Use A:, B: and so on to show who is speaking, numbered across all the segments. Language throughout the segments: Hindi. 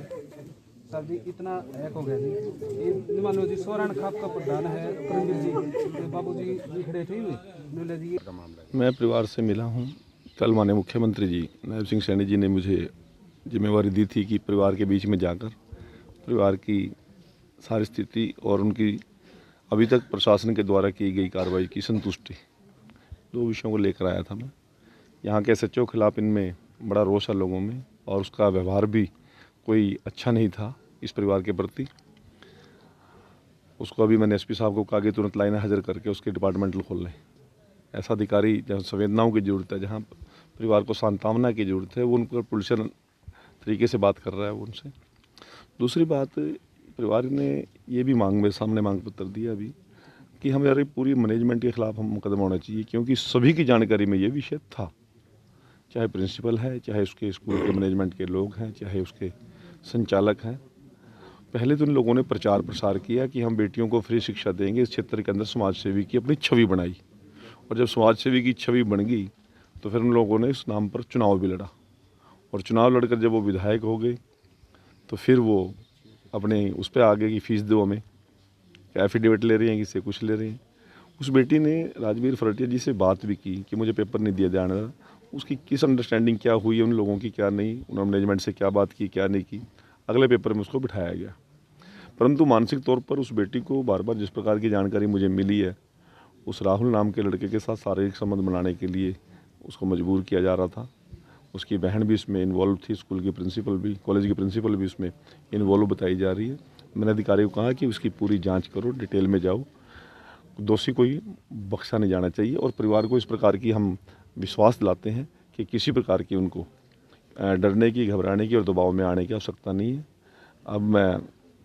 A: सर जी इतना हैक हो गया जी। ये मान लो जी सोरान खाप का प्रधान है करमवीर जी, तो बाबू जी खड़े थे नुले जी।
B: मैं परिवार से मिला हूँ। कल माननीय मुख्यमंत्री जी नायब सिंह सैनी जी ने मुझे जिम्मेवारी दी थी कि परिवार के बीच में जाकर परिवार की सारी स्थिति और उनकी अभी तक प्रशासन के द्वारा की गई कार्रवाई की संतुष्टि, दो विषयों को लेकर आया था मैं। यहाँ के SHO के खिलाफ इनमें बड़ा रोष है लोगों में, और उसका व्यवहार भी कोई अच्छा नहीं था इस परिवार के प्रति। उसको अभी मैंने SP साहब को कहा कि तुरंत लाइन हाजिर करके उसके डिपार्टमेंटल खोल लें। ऐसा अधिकारी जहाँ संवेदनाओं की ज़रूरत है, जहाँ परिवार को सांत्वना की ज़रूरत है, वो उन पर पुलिसियल तरीके से बात कर रहा है वो उनसे। दूसरी बात, परिवार ने ये भी मेरे सामने मांग पत्र दिया अभी कि हमारी पूरी मैनेजमेंट के खिलाफ हम मुकदमा होना चाहिए, क्योंकि सभी की जानकारी में ये विषय था, चाहे प्रिंसिपल है, चाहे उसके स्कूल के मैनेजमेंट के लोग हैं, चाहे उसके संचालक हैं। पहले तो इन लोगों ने प्रचार प्रसार किया कि हम बेटियों को फ्री शिक्षा देंगे, इस क्षेत्र के अंदर समाज सेवी की अपनी छवि बनाई, और जब समाज सेवी की छवि बन गई तो फिर उन लोगों ने इस नाम पर चुनाव भी लड़ा, और चुनाव लड़कर जब वो विधायक हो गए तो फिर वो अपने उस पर आ गए कि फीस दो हमें, एफिडेविट ले रही हैं, किसी कुछ ले रही हैं। उस बेटी ने राजवीर फरटिया जी से बात भी की कि मुझे पेपर नहीं दिया जाने रहा। उसकी किस अंडरस्टैंडिंग क्या हुई है उन लोगों की, क्या नहीं, उन्होंने मैनेजमेंट से क्या बात की, क्या नहीं की, अगले पेपर में उसको बिठाया गया। परंतु मानसिक तौर पर उस बेटी को बार बार जिस प्रकार की जानकारी मुझे मिली है, उस राहुल नाम के लड़के के साथ शारीरिक संबंध बनाने के लिए उसको मजबूर किया जा रहा था। उसकी बहन भी इसमें इन्वॉल्व थी, स्कूल की प्रिंसिपल भी, कॉलेज की प्रिंसिपल भी इसमें इन्वॉल्व बताई जा रही है। मैंने अधिकारी को कहा कि उसकी पूरी जांच करो, डिटेल में जाओ, दोषी कोई बख्शा नहीं जाना चाहिए। और परिवार को इस प्रकार की हम विश्वास दिलाते हैं कि किसी प्रकार की उनको डरने की, घबराने की और दबाव में आने की आवश्यकता नहीं है। अब मैं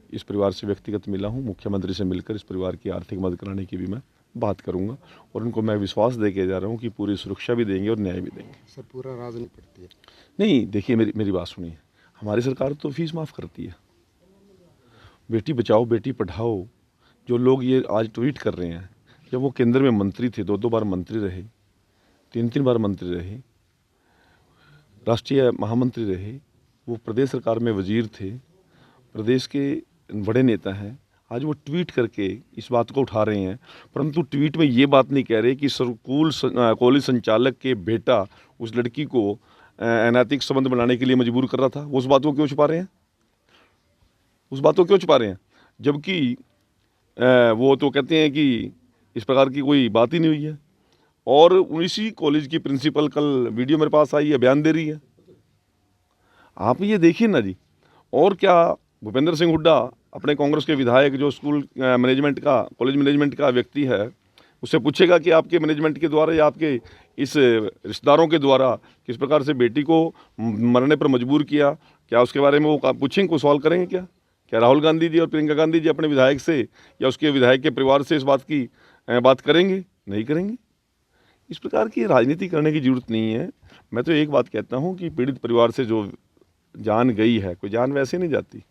B: इस परिवार से व्यक्तिगत मिला हूँ, मुख्यमंत्री से मिलकर इस परिवार की आर्थिक मदद कराने की भी मैं बात करूंगा, और उनको मैं विश्वास दे के जा रहा हूँ कि पूरी सुरक्षा भी देंगे और न्याय भी देंगे।
C: सर पूरा राजनीति पड़ती है?
B: नहीं, देखिए मेरी बात सुनिए, हमारी सरकार तो फीस माफ़ करती है। बेटी बचाओ बेटी पढ़ाओ जो लोग ये आज ट्वीट कर रहे हैं, जब वो केंद्र में मंत्री थे, 2 बार मंत्री रहे, 3 बार मंत्री रहे, राष्ट्रीय महामंत्री रहे, वो प्रदेश सरकार में वजीर थे, प्रदेश के बड़े नेता हैं, आज वो ट्वीट करके इस बात को उठा रहे हैं, परंतु ट्वीट में ये बात नहीं कह रहे कि स्कूल कॉलेज संचालक के बेटा उस लड़की को अनैतिक संबंध बनाने के लिए मजबूर कर रहा था। वो उस बात को क्यों छुपा रहे हैं? उस बात को क्यों छुपा रहे हैं? जबकि वो तो कहते हैं कि इस प्रकार की कोई बात ही नहीं हुई है। और उसी कॉलेज की प्रिंसिपल कल वीडियो मेरे पास आई है, बयान दे रही है। आप ये देखिए ना जी। और क्या भूपेंद्र सिंह हुड्डा अपने कांग्रेस के विधायक जो स्कूल मैनेजमेंट का, कॉलेज मैनेजमेंट का व्यक्ति है, उससे पूछेगा कि आपके मैनेजमेंट के द्वारा या आपके इस रिश्तेदारों के द्वारा किस प्रकार से बेटी को मरने पर मजबूर किया, क्या उसके बारे में वो पूछेंगे, को सवाल करेंगे? क्या राहुल गांधी जी और प्रियंका गांधी जी अपने विधायक से या उसके विधायक के परिवार से इस बात की बात करेंगे? नहीं करेंगे। इस प्रकार की राजनीति करने की जरूरत नहीं है। मैं तो एक बात कहता हूँ कि पीड़ित परिवार से जो जान गई है, कोई जान वैसे नहीं जाती,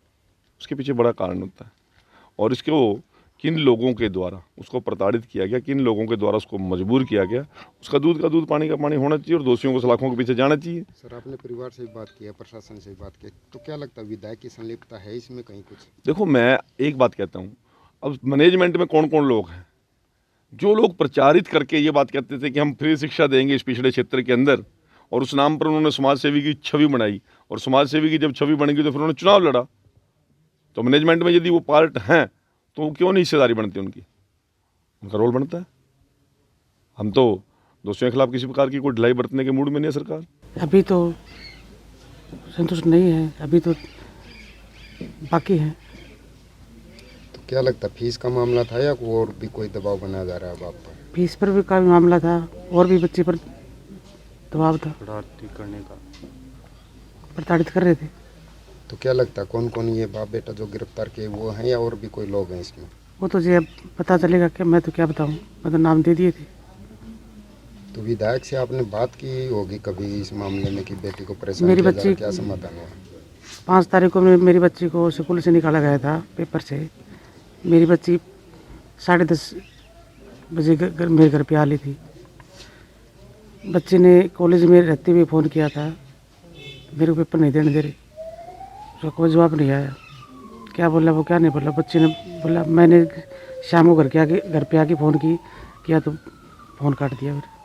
B: उसके पीछे बड़ा कारण होता है। और इसको किन लोगों के द्वारा उसको प्रताड़ित किया गया, किन लोगों के द्वारा उसको मजबूर किया गया, उसका दूध का दूध, पानी का पानी होना चाहिए, और दोषियों को सलाखों के पीछे जाना चाहिए।
C: सर आपने परिवार से भी बात की है, प्रशासन से भी बात की, तो क्या लगता है विधायक की संलिप्तता है इसमें कहीं कुछ?
B: देखो, मैं एक बात कहता हूँ, अब मैनेजमेंट में कौन कौन लोग हैं? जो लोग प्रचारित करके ये बात कहते थे कि हम फ्री शिक्षा देंगे इस पिछड़े क्षेत्र के अंदर, और उस नाम पर उन्होंने समाज सेवी की छवि बनाई, और समाज सेवी की जब छवि बन गई तो फिर उन्होंने चुनाव लड़ा। तो मैनेजमेंट में यदि वो पार्ट हैं तो क्यों नहीं हिस्सेदारी बनती उनकी? उनका रोल बनता है। हम तो दोषियों के खिलाफ किसी प्रकार की कोई ढिलाई बरतने के मूड में नहीं है सरकार।
D: अभी तो संतुष्ट नहीं है, अभी तो बाकी है।
C: तो क्या लगता है फीस का मामला था या और भी कोई दबाव बनाया जा रहा है बाप पर?
D: फीस पर भी काफ़ी मामला था, और भी बच्चे पर दबाव था,
A: करने का
D: प्रताड़ित कर रहे थे।
C: तो क्या लगता है कौन कौन ये बाप बेटा जो गिरफ्तार किए वो हैं या और भी कोई लोग हैं इसमें?
D: वो तो जी अब पता चलेगा कि मैं तो क्या बताऊं, मैं तो नाम दे दिए थे।
C: तो विधायक से आपने बात की होगी कभी इस मामले में कि बेटी को परेशान
D: मेरी
C: किया जा रहा है,
D: बच्ची-
C: क्या समाधान हुआ?
D: 5 तारीख को मेरी बच्ची को स्कूल से निकाला गया था पेपर से। मेरी बच्ची 10:30 बजे मेरे घर पे आ ली थी। बच्चे ने कॉलेज में रहते हुए फ़ोन किया था, मेरे को पेपर नहीं देने दे रहे। उसका कोई जवाब नहीं आया। क्या बोला वो क्या नहीं बोला। बच्ची ने बोला मैंने शाम को घर पे आके फ़ोन किया तो फ़ोन काट दिया फिर।